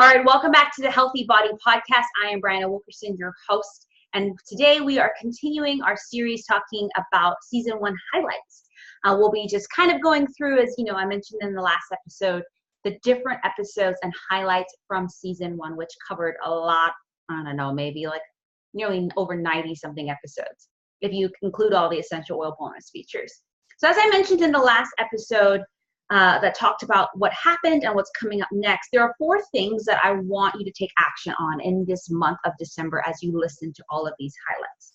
All right, welcome back to the Healthy Body Podcast. I am Brianna Wilkerson, your host, and today we are continuing our series talking about Season 1 highlights. We'll be just kind of going through, as you know, I mentioned in the last episode, the different episodes and highlights from Season 1, which covered a lot, I don't know, maybe like nearly over 90-something episodes, if you include all the essential oil bonus features. So as I mentioned in the last episode, that talked about what happened and what's coming up next, there are 4 things that I want you to take action on in this month of December as you listen to all of these highlights.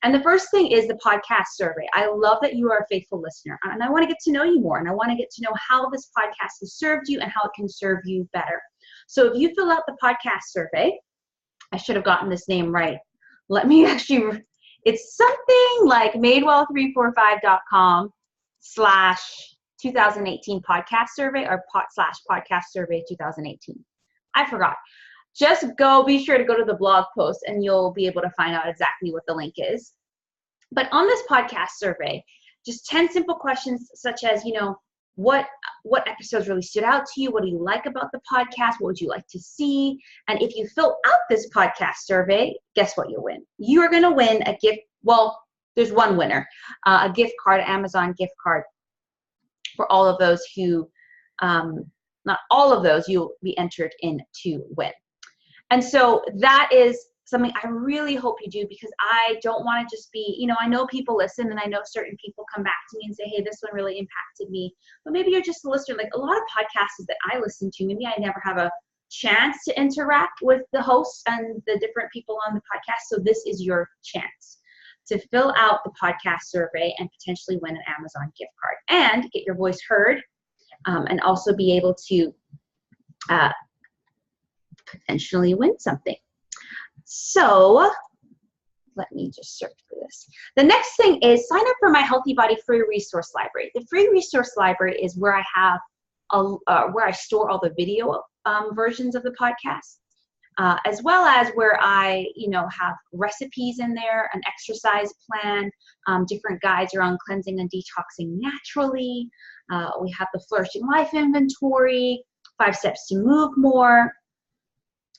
And the first thing is the podcast survey. I love that you are a faithful listener, and I want to get to know you more, and I want to get to know how this podcast has served you and how it can serve you better. So if you fill out the podcast survey, I should have gotten this name right. Let me actually, it's something like madewell345.com/2018 podcast survey or /podcast survey 2018. I forgot. Just be sure to go to the blog post and you'll be able to find out exactly what the link is. But on this podcast survey, just 10 simple questions such as, what episodes really stood out to you? What do you like about the podcast? What would you like to see? And if you fill out this podcast survey, guess what you'll win? You are going to win a gift. Well, there's one winner, a gift card, Amazon gift card. For all of those who, not all of those, you'll be entered in to win. And so that is something I really hope you do, because I don't want to just be, I know people listen, and I know certain people come back to me and say, hey, this one really impacted me. But maybe you're just a listener. Like a lot of podcasts that I listen to, maybe I never have a chance to interact with the hosts and the different people on the podcast. So this is your chance to fill out the podcast survey and potentially win an Amazon gift card and get your voice heard, and also be able to potentially win something. So let me just search for this. The next thing is sign up for my Healthy Body free resource library. The free resource library is where I have where I store all the video versions of the podcast. As well as where I, have recipes in there, an exercise plan, different guides around cleansing and detoxing naturally. We have the Flourishing Life Inventory, 5 steps to move more.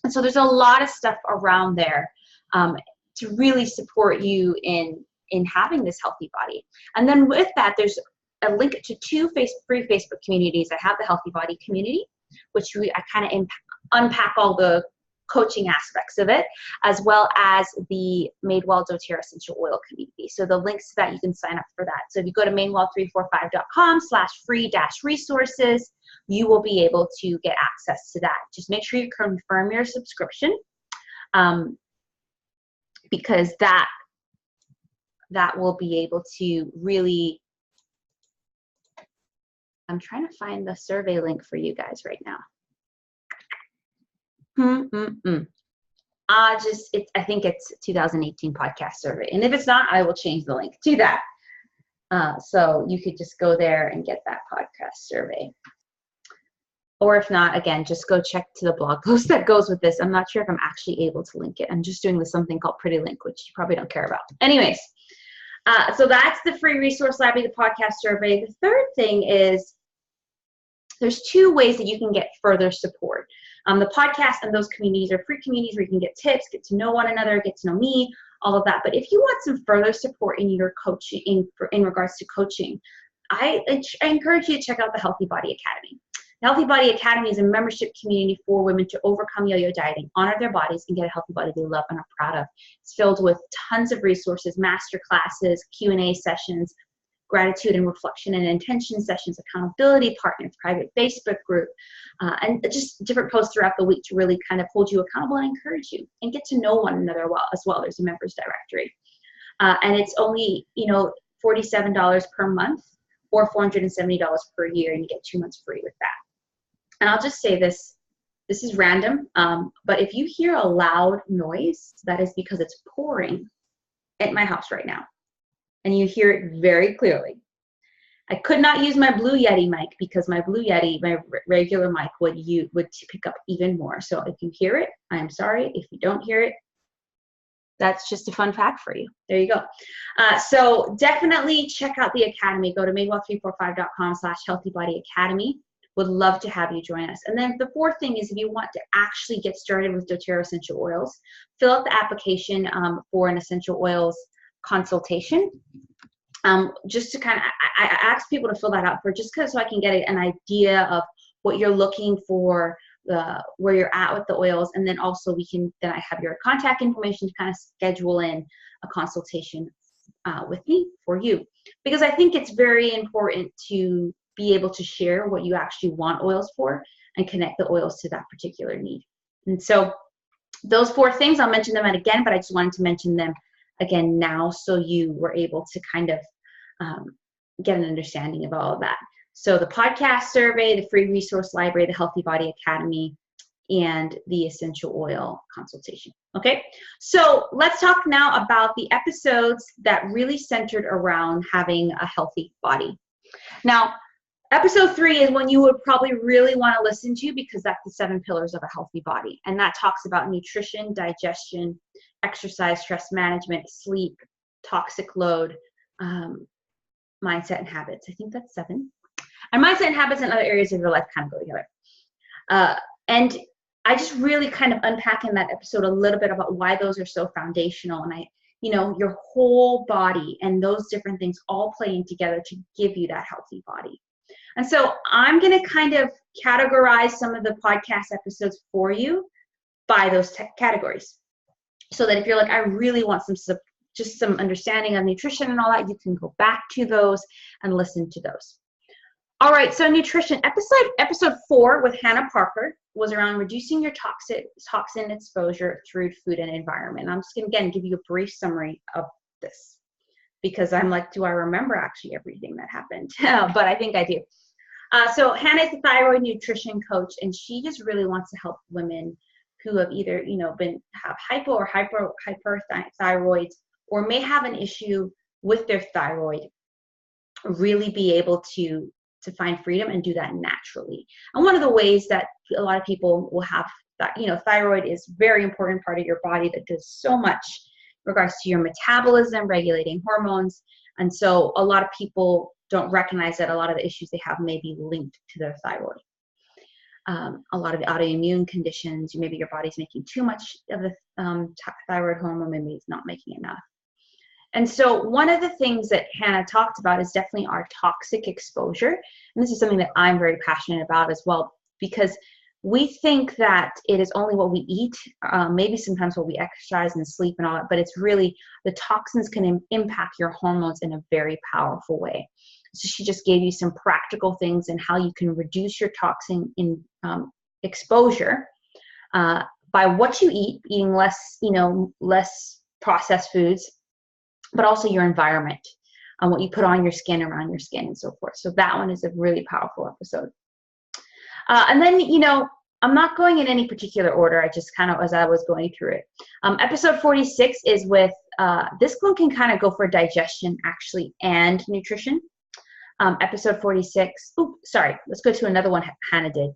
And so there's a lot of stuff around there to really support you in having this healthy body. And then with that, there's a link to 2 free Facebook communities. I have the Healthy Body community, which I kind of unpack all the coaching aspects of it, as well as the Madewell doTERRA essential oil community. So the links to that, you can sign up for that. So if you go to madewell345.com/free-resources, you will be able to get access to that. Just make sure you confirm your subscription, because that will be able to really, I'm trying to find the survey link for you guys right now. I think it's 2018 podcast survey. And if it's not, I will change the link to that. So you could just go there and get that podcast survey. Or if not, again, just go check to the blog post that goes with this. I'm not sure if I'm actually able to link it. I'm just doing this something called Pretty Link, which you probably don't care about. Anyways, so that's the free resource library, the podcast survey. The third thing is there's 2 ways that you can get further support. The podcast and those communities are free communities where you can get tips, get to know one another, get to know me, all of that. But if you want some further support in your coaching, in regards to coaching, I encourage you to check out the Healthy Body Academy. The Healthy Body Academy is a membership community for women to overcome yo-yo dieting, honor their bodies, and get a healthy body they love and are proud of. It's filled with tons of resources, master classes, Q&A sessions, gratitude and reflection and intention sessions, accountability partners, private Facebook group, and just different posts throughout the week to really kind of hold you accountable and encourage you and get to know one another as well. There's a members directory. And it's only, $47 per month or $470 per year, and you get 2 months free with that. And I'll just say this is random, but if you hear a loud noise, that is because it's pouring at my house right now. And you hear it very clearly. I could not use my Blue Yeti mic because my Blue Yeti, my regular mic, would pick up even more. So if you hear it, I am sorry. If you don't hear it, that's just a fun fact for you. There you go. So definitely check out the Academy. Go to madewell345.com/healthybodyacademy. Would love to have you join us. And then the fourth thing is, if you want to actually get started with doTERRA essential oils, fill out the application for an essential oils consultation. Just to kind of, I ask people to fill that out for just because so I can get an idea of what you're looking for, where you're at with the oils, and then also then I have your contact information to kind of schedule in a consultation with me for you, because I think it's very important to be able to share what you actually want oils for and connect the oils to that particular need. And so those four things, I'll mention them again, but I just wanted to mention them again now so you were able to kind of get an understanding of all of that. So the podcast survey, the free resource library, the Healthy Body Academy, and the essential oil consultation. Okay, so let's talk now about the episodes that really centered around having a healthy body. Now, episode 3 is one you would probably really want to listen to, because that's the 7 pillars of a healthy body. And that talks about nutrition, digestion, exercise, stress management, sleep, toxic load, mindset and habits. I think that's 7. And mindset and habits and other areas of your life kind of go together. And I just really kind of unpack in that episode a little bit about why those are so foundational. And your whole body and those different things all playing together to give you that healthy body. And so I'm going to kind of categorize some of the podcast episodes for you by those categories, so that if you're like, I really want just some understanding of nutrition and all that, you can go back to those and listen to those. All right, so nutrition. Episode 4 with Hannah Parker was around reducing your toxin exposure through food and environment. I'm just going to, again, give you a brief summary of this, because I'm like, do I remember actually everything that happened? But I think I do. So Hannah is a thyroid nutrition coach, and she just really wants to help women who have either, have hypo or hyperthyroid, or may have an issue with their thyroid, really be able to find freedom and do that naturally. And one of the ways that a lot of people will have that, thyroid is a very important part of your body that does so much in regards to your metabolism, regulating hormones. And so a lot of people don't recognize that a lot of the issues they have may be linked to their thyroid. A lot of the autoimmune conditions, maybe your body's making too much of the thyroid hormone, maybe it's not making enough. And so one of the things that Hannah talked about is definitely our toxic exposure. And this is something that I'm very passionate about as well, because we think that it is only what we eat, maybe sometimes what we exercise and sleep and all that, but it's really the toxins can impact your hormones in a very powerful way. So she just gave you some practical things and how you can reduce your toxin exposure by what you eat, eating less processed foods, but also your environment, what you put on your skin, around your skin, and so forth. So that one is a really powerful episode. And then, I'm not going in any particular order. I just kind of, as I was going through it. Episode 46 is with, this one can kind of go for digestion, actually, and nutrition. Episode 46, let's go to another one Hannah did.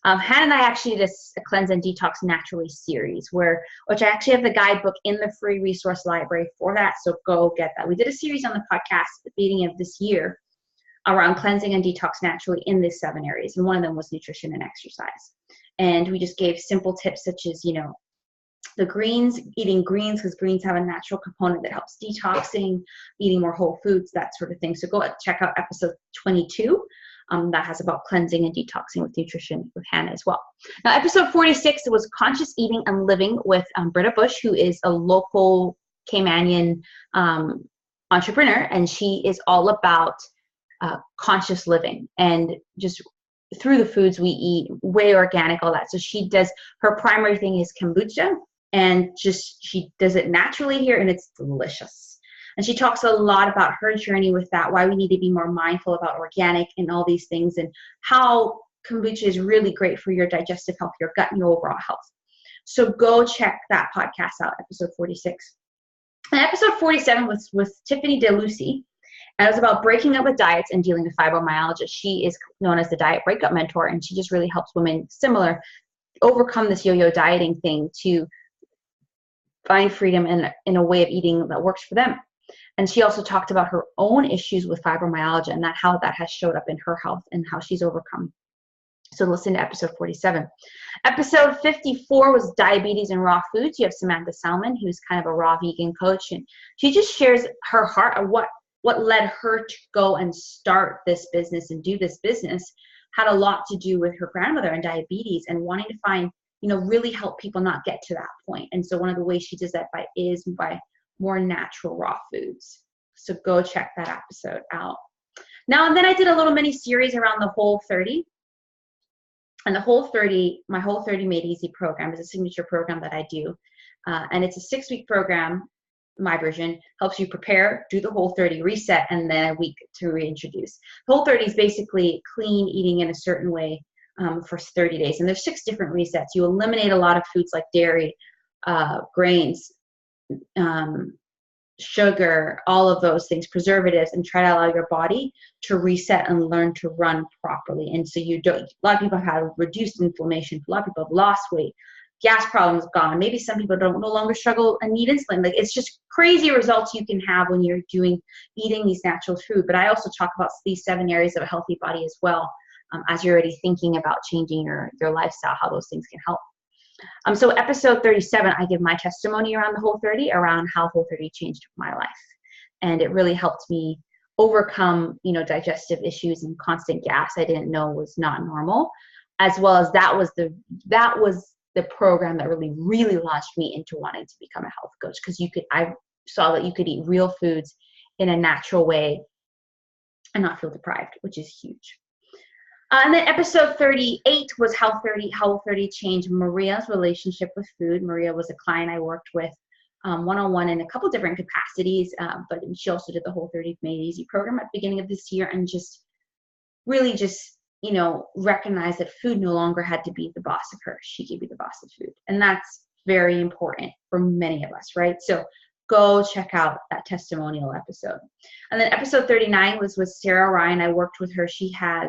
Hannah and I actually did a Cleanse and Detox Naturally series, which I actually have the guidebook in the free resource library for that, so go get that. We did a series on the podcast at the beginning of this year around cleansing and detox naturally in these 7 areas, and one of them was nutrition and exercise. And we just gave simple tips such as, the greens, eating greens, because greens have a natural component that helps detoxing, eating more whole foods, that sort of thing. So go check out episode 22. That has about cleansing and detoxing with nutrition with Hannah as well. Now, episode 46 was conscious eating and living with Britta Bush, who is a local Caymanian entrepreneur, and she is all about conscious living and just through the foods we eat, way organic, all that. So she does, her primary thing is kombucha, and she does it naturally here, and it's delicious. And she talks a lot about her journey with that, why we need to be more mindful about organic and all these things, and how kombucha is really great for your digestive health, your gut, and your overall health. So go check that podcast out, episode 46. And episode 47 was with Tiffany DeLucy, and it was about breaking up with diets and dealing with fibromyalgia. She is known as the Diet Breakup Mentor, and she just really helps women similar overcome this yo-yo dieting thing to find freedom in a way of eating that works for them. And she also talked about her own issues with fibromyalgia and how that has showed up in her health and how she's overcome So listen to episode 47. Episode 54 was diabetes and raw foods. You have Samantha Salmon, who's kind of a raw vegan coach, and she just shares her heart of what led her to go and start this business and do this business. Had a lot to do with her grandmother and diabetes and wanting to find, really help people not get to that point. And so one of the ways she does that is by more natural raw foods. So go check that episode out. Now, and then I did a little mini series around the Whole30. And the Whole30, my Whole30 Made Easy program is a signature program that I do. And it's a 6-week program. My version helps you prepare, do the Whole30, reset, and then a week to reintroduce. Whole30 is basically clean eating in a certain way for 30 days. And there's 6 different resets. You eliminate a lot of foods like dairy, grains, sugar, all of those things, preservatives, and try to allow your body to reset and learn to run properly. And so a lot of people have reduced inflammation. A lot of people have lost weight. Gas problems gone. Maybe some people no longer struggle and need insulin. Like, it's just crazy results you can have when you're eating these natural food. But I also talk about these 7 areas of a healthy body as well, as you're already thinking about changing your lifestyle, how those things can help. So episode 37, I give my testimony around the Whole30, around how Whole30 changed my life. And it really helped me overcome, digestive issues and constant gas I didn't know was not normal, as well as that was the program that really launched me into wanting to become a health coach, because I saw that you could eat real foods in a natural way and not feel deprived, which is huge. And then episode 38 was how Whole30 changed Maria's relationship with food. Maria was a client I worked with one-on-one in a couple different capacities, but she also did the Whole30 Made Easy program at the beginning of this year, and really recognize that food no longer had to be the boss of her. She could be the boss of food. And that's very important for many of us, right? So go check out that testimonial episode. And then episode 39 was with Sarah Ryan. I worked with her. She had,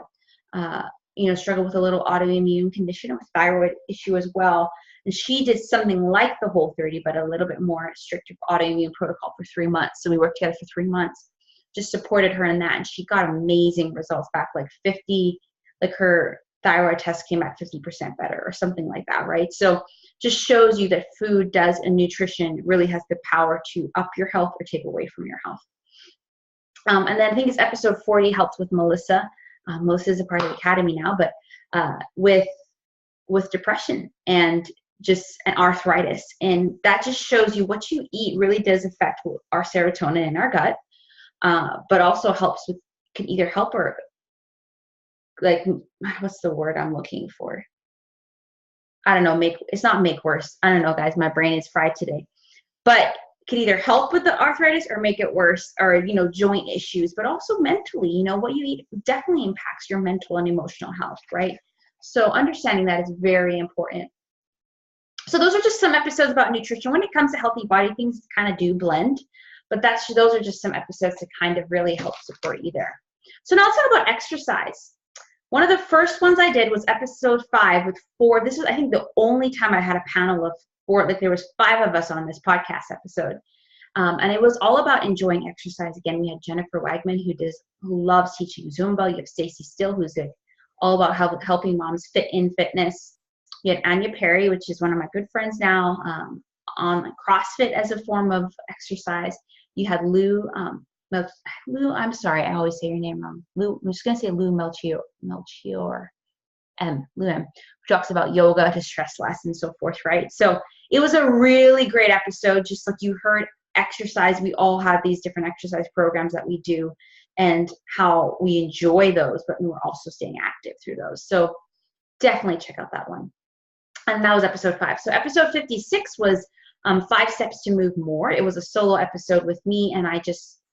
struggled with a little autoimmune condition with thyroid issue as well. And she did something like the Whole30, but a little bit more strict autoimmune protocol for 3 months. So we worked together for 3 months, just supported her in that. And she got amazing results back, her thyroid test came back 50% better or something like that, right? So just shows you that food and nutrition really has the power to up your health or take away from your health. And then I think it's episode 40 helped with Melissa. Melissa is a part of the academy now, but with depression and arthritis. And that just shows you what you eat really does affect our serotonin in our gut, but also can either help or, what's the word I'm looking for? I don't know, it's not make worse. I don't know, guys, my brain is fried today. But can either help with the arthritis or make it worse, or, joint issues, but also mentally, what you eat definitely impacts your mental and emotional health, right? So understanding that is very important. So those are just some episodes about nutrition. When it comes to healthy body, things kind of do blend, but those are just some episodes to kind of really help support you there. So now let's talk about exercise. One of the first ones I did was episode 5 with 4. This was, I think, the only time I had a panel of 4, there was 5 of us on this podcast episode. And it was all about enjoying exercise. Again, we had Jennifer Wagman, who loves teaching Zumba. You have Stacy Still, who's all about helping moms fit in fitness. You had Anya Perry, which is one of my good friends now, on CrossFit as a form of exercise. You had Lou, I'm sorry, I always say your name wrong. Lou, I'm just going to say Lou Melchior, Lou M, who talks about yoga to stress less and so forth, right? So it was a really great episode. Just like you heard, exercise, we all have these different exercise programs that we do and how we enjoy those, but we're also staying active through those. So definitely check out that one. And that was episode 5. So episode 56 was 5 steps to move more. It was a solo episode with me, and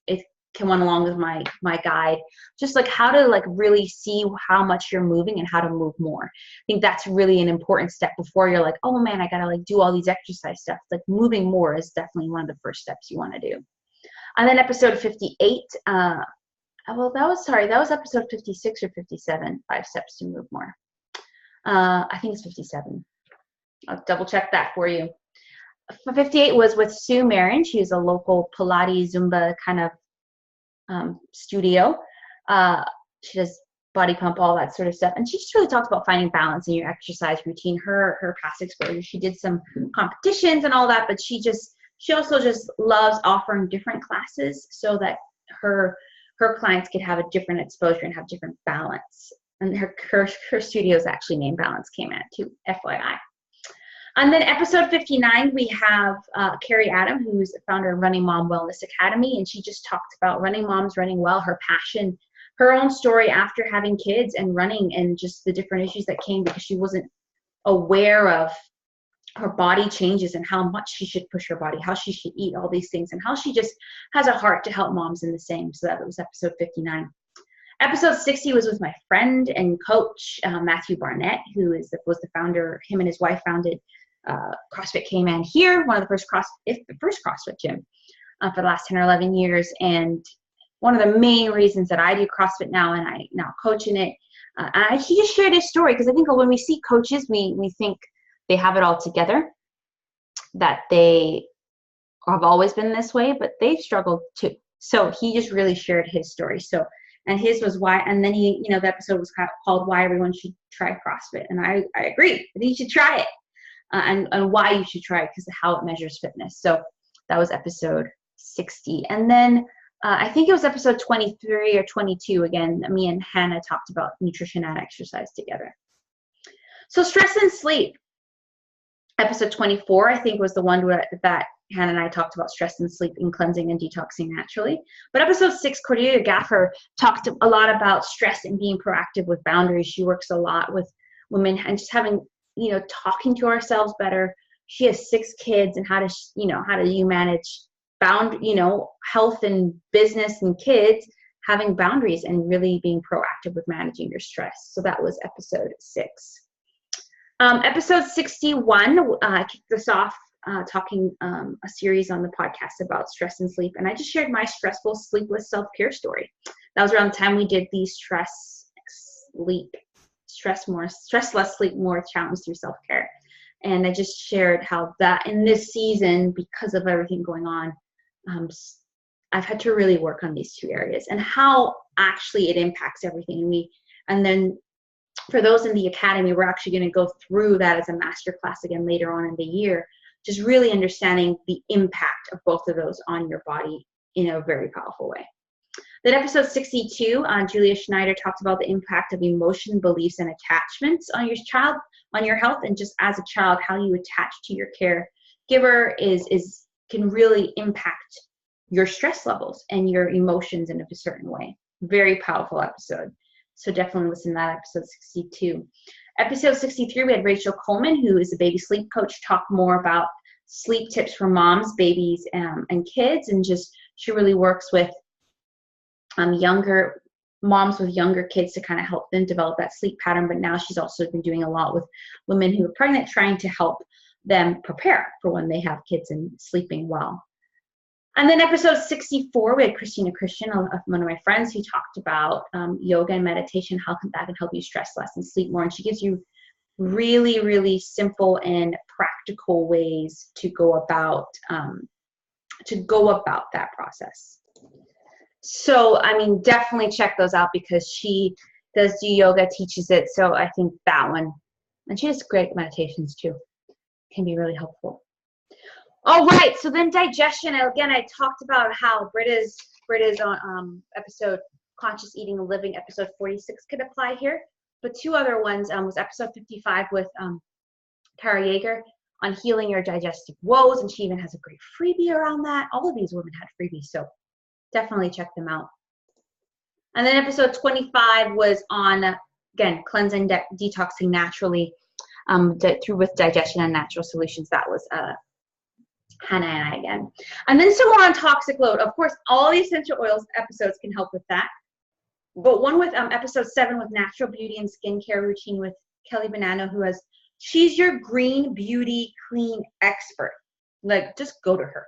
it went along with my guide, just how to really see how much you're moving and how to move more. I think that's really an important step before you're like, oh man, I gotta do all these exercise stuff. Moving more is definitely one of the first steps you want to do. And then episode 58, that was episode 56 or 57, 5 steps to move more. I think it's 57. I'll double check that for you. 58 was with Sue Marin. She's a local Pilates Zumba kind of studio. She does body pump, all that sort of stuff. And she just really talked about finding balance in your exercise routine. Her past exposure, she did some competitions and all that, but she also just loves offering different classes so that her clients could have a different exposure and have different balance. And her studio is actually named Balance K-Man too, FYI. And then episode 59, we have Carrie Adam, who's the founder of Running Mom Wellness Academy, and she just talked about running moms running well, her passion, her own story after having kids and running, and just the different issues that came because she wasn't aware of her body changes and how much she should push her body, how she should eat, all these things, and how she just has a heart to help moms in the same. So that was episode 59. Episode 60 was with my friend and coach, Matthew Barnett, who was the founder. Him and his wife founded CrossFit K-Man here, one of the first CrossFit gym for the last 10 or 11 years. And one of the main reasons that I do CrossFit now, and I now coach in it, he just shared his story, because I think when we see coaches, we think they have it all together, that they have always been this way, but they've struggled too. So he just really shared his story. So, and his was why, and then the episode was called Why Everyone Should Try CrossFit. And I agree. I think you should try it, and why you should try it, because of how it measures fitness. So that was episode 60. And then I think it was episode 23 or 22. Again, me and Hannah talked about nutrition and exercise together. So stress and sleep. Episode 24, I think, was the one that Hannah and I talked about stress and sleep and cleansing and detoxing naturally. But episode 6, Cordelia Gaffer talked a lot about stress and being proactive with boundaries. She works a lot with women and just having, talking to ourselves better. She has 6 kids, and how do you manage health and business and kids, having boundaries and really being proactive with managing your stress. So that was episode 6. Episode 61, I kicked us off talking a series on the podcast about stress and sleep. And I just shared my stressful, sleepless self-care story. That was around the time we did the stress less, sleep more challenge through self-care. And I just shared how that in this season, because of everything going on, I've had to really work on these 2 areas and how actually it impacts everything. And then for those in the academy, we're actually going to go through that as a masterclass again later on in the year, just really understanding the impact of both of those on your body in a very powerful way. Then episode 62, Julia Schneider talked about the impact of emotion, beliefs, and attachments on your child, on your health, and just as a child, how you attach to your caregiver can really impact your stress levels and your emotions in a certain way. Very powerful episode. So definitely listen to that, episode 62. Episode 63, we had Rachel Coleman, who is a baby sleep coach, talk more about sleep tips for moms, babies, and kids. And just, she really works with younger moms with younger kids to kind of help them develop that sleep pattern. But now she's also been doing a lot with women who are pregnant, trying to help them prepare for when they have kids and sleeping well. And then episode 64, we had Christina Christian, one of my friends, who talked about yoga and meditation, how that can help you stress less and sleep more. And she gives you really, really simple and practical ways to go about that process. So, definitely check those out, because she does do yoga, teaches it. So I think that one, and she does great meditations too, can be really helpful. All right, so then digestion. Again, I talked about how Britta's on episode Conscious Eating and Living, episode 46 could apply here. But 2 other ones was episode 55 with Kara Yeager on healing your digestive woes, and she even has a great freebie around that. All of these women had freebies, so definitely check them out. And then episode 25 was on, again, cleansing, detoxing naturally with digestion and natural solutions. That was Hannah and I again. And then some more on toxic load. Of course, all the essential oils episodes can help with that. But one with episode 7 with natural beauty and skincare routine with Kelly Bonanno, she's your green beauty clean expert. Like, just go to her.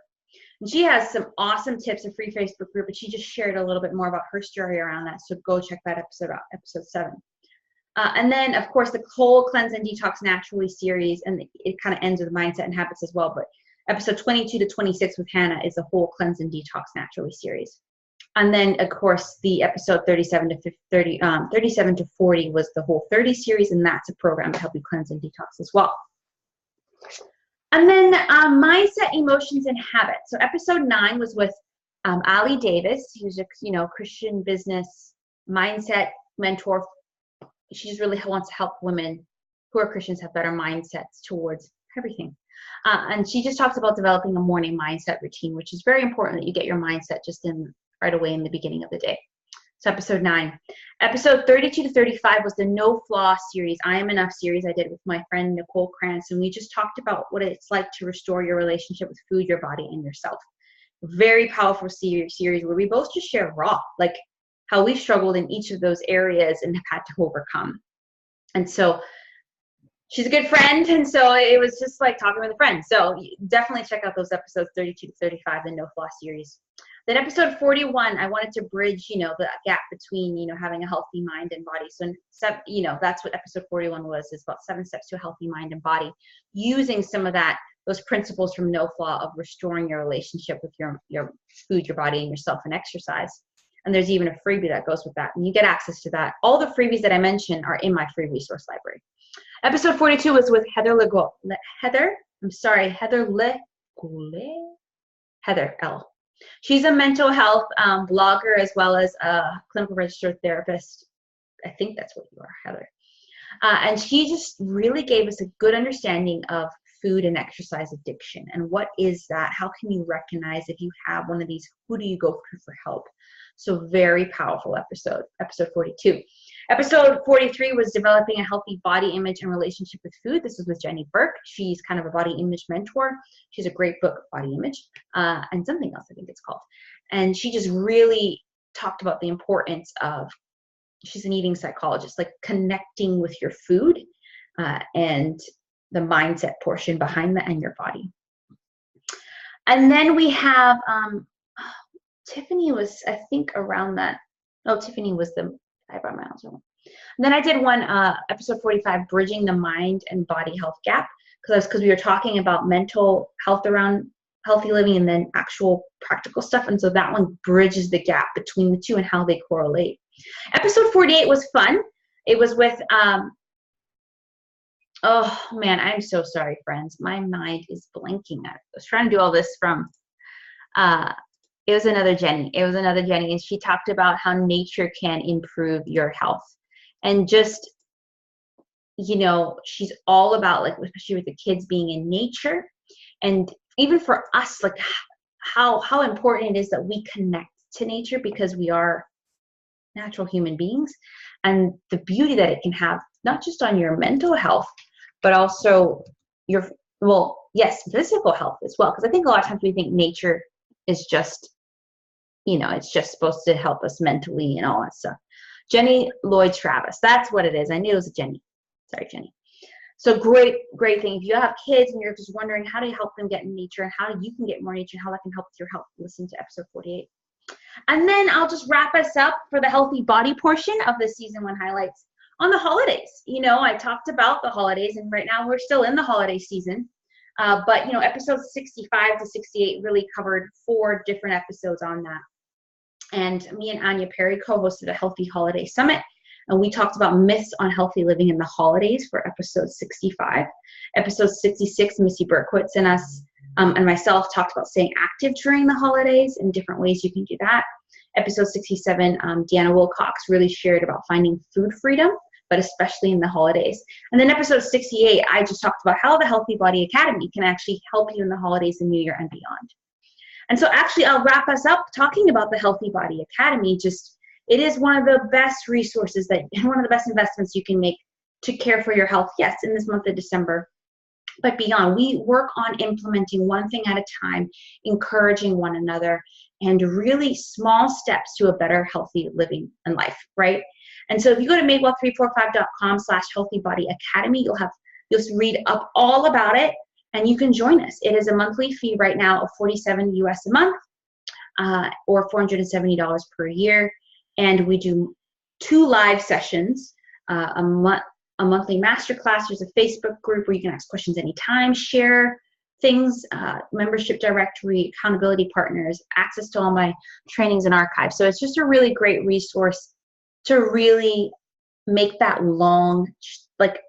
And she has some awesome tips, a free Facebook group, but she just shared a little bit more about her story around that. So go check that episode out, episode 7. And then, of course, the whole Cleanse and Detox Naturally series, and it kind of ends with mindset and habits as well. But episode 22 to 26 with Hannah is the whole Cleanse and Detox Naturally series. And then, of course, the episode 37 to 40 was the Whole 30 series, and that's a program to help you cleanse and detox as well. And then mindset, emotions, and habits. So episode 9 was with Ali Davis, who's a Christian business mindset mentor. She just really wants to help women who are Christians have better mindsets towards everything. And she just talks about developing a morning mindset routine, which is very important that you get your mindset just in right away in the beginning of the day. So episode 9. Episode 32 to 35 was the No Flaw series, I Am Enough series I did with my friend Nicole Krantz. And we just talked about what it's like to restore your relationship with food, your body, and yourself. Very powerful series where we both just share raw, like how we've struggled in each of those areas and have had to overcome. And so she's a good friend, and so it was just like talking with a friend. So definitely check out those episodes 32 to 35, the No Flaw series. Then episode 41, I wanted to bridge, the gap between, having a healthy mind and body. So, that's what episode 41 was, is about 7 steps to a healthy mind and body, using some of those principles from No Flaw of restoring your relationship with your food, your body, and yourself, and exercise. And there's even a freebie that goes with that, and you get access to that. All the freebies that I mentioned are in my free resource library. Episode 42 was with Heather L. She's a mental health blogger as well as a clinical registered therapist. I think that's what you are, Heather. And she just really gave us a good understanding of food and exercise addiction. And what is that? How can you recognize if you have one of these? Who do you go to for help? So very powerful episode 42. Episode 43 was developing a healthy body image and relationship with food. This was with Jenny Burke. She's kind of a body image mentor. She's a great book, Body Image, and something else I think it's called. And she just really talked about the importance of, she's an eating psychologist, like connecting with your food and the mindset portion behind that and your body. And then we have, Tiffany was, I think, around that. Oh, Tiffany was the eyebrow miles. And then I did one, episode 45, Bridging the Mind and Body Health Gap, because we were talking about mental health around healthy living and then actual practical stuff. And so that one bridges the gap between the two and how they correlate. Episode 48 was fun. It was with, oh man, I'm so sorry, friends. My mind is blanking. I was trying to do all this from, it was another Jenny, and she talked about how nature can improve your health. And just, she's all about, like, especially with the kids being in nature, and even for us, like how important it is that we connect to nature, because we are natural human beings, and the beauty that it can have, not just on your mental health, but also your, physical health as well. Because I think a lot of times we think nature is just, it's just supposed to help us mentally and all that stuff. Jenny Lloyd Travis, that's what it is. I knew it was a Jenny. Sorry, Jenny. So great thing. If you have kids and you're just wondering how to help them get in nature and how you can get more nature and how that can help with your health, listen to episode 48. And then I'll just wrap us up for the healthy body portion of the season 1 highlights on the holidays. I talked about the holidays, and right now we're still in the holiday season. But episodes 65 to 68 really covered 4 different episodes on that. And me and Anya Perry co-hosted a Healthy Holiday Summit, and we talked about myths on healthy living in the holidays for episode 65. Episode 66, Missy Berkowitz and us and myself talked about staying active during the holidays and different ways you can do that. Episode 67, Deanna Wilcox really shared about finding food freedom, but especially in the holidays. And then episode 68, I just talked about how the Healthy Body Academy can actually help you in the holidays, the New Year, and beyond. And so actually, I'll wrap us up talking about the Healthy Body Academy. It is one of the best resources and one of the best investments you can make to care for your health. Yes, in this month of December, but beyond. We work on implementing one thing at a time, encouraging one another, and really small steps to a better, healthy living and life, right? And so if you go to madewell345.com/healthybodyacademy, you'll read up all about it, and you can join us. It is a monthly fee right now of $47 US a month, or $470 per year. And we do 2 live sessions, a monthly masterclass. There's a Facebook group where you can ask questions anytime, share things, membership directory, accountability partners, access to all my trainings and archives. So it's just a really great resource to really make that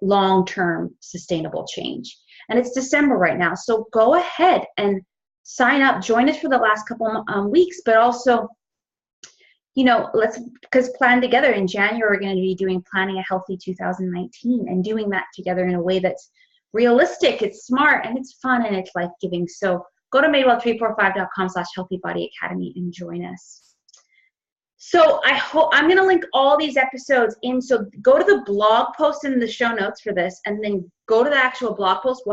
long-term sustainable change. And it's December right now, so go ahead and sign up. Join us for the last couple weeks, but also, because plan together. In January, we're going to be doing Planning a Healthy 2019 and doing that together in a way that's realistic, it's smart, and it's fun, and it's life-giving. So go to madewell345.com/healthybodyacademy and join us. So I'm going to link all these episodes in. So go to the blog post in the show notes for this, and then go to the actual blog post.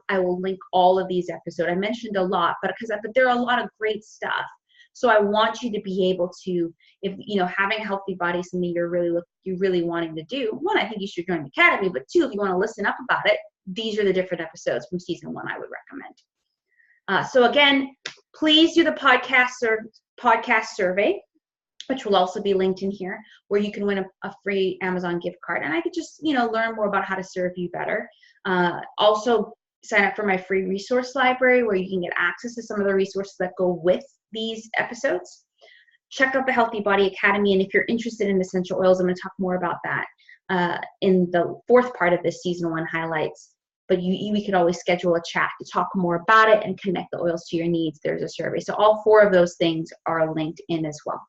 I will link all of these episodes. I mentioned a lot, but there are a lot of great stuff. So I want you to be able to, if having a healthy body is something you're really wanting to do. One, I think you should join the academy, but two, if you want to listen up about it, these are the different episodes from season 1 I would recommend. So again, please do the podcast survey, which will also be linked in here, where you can win a free Amazon gift card. And I could just, learn more about how to serve you better. Also, sign up for my free resource library, where you can get access to some of the resources that go with these episodes. Check out the Healthy Body Academy. And if you're interested in essential oils, I'm going to talk more about that in the 4th part of this season 1 highlights. But we could always schedule a chat to talk more about it and connect the oils to your needs. There's a survey. So all 4 of those things are linked in as well.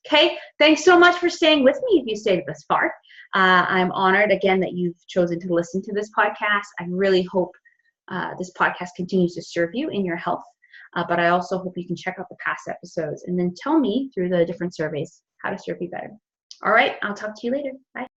Okay, thanks so much for staying with me if you stayed this far. I'm honored, again, that you've chosen to listen to this podcast. I really hope this podcast continues to serve you in your health, but I also hope you can check out the past episodes and then tell me through the different surveys how to serve you better. All right, I'll talk to you later. Bye.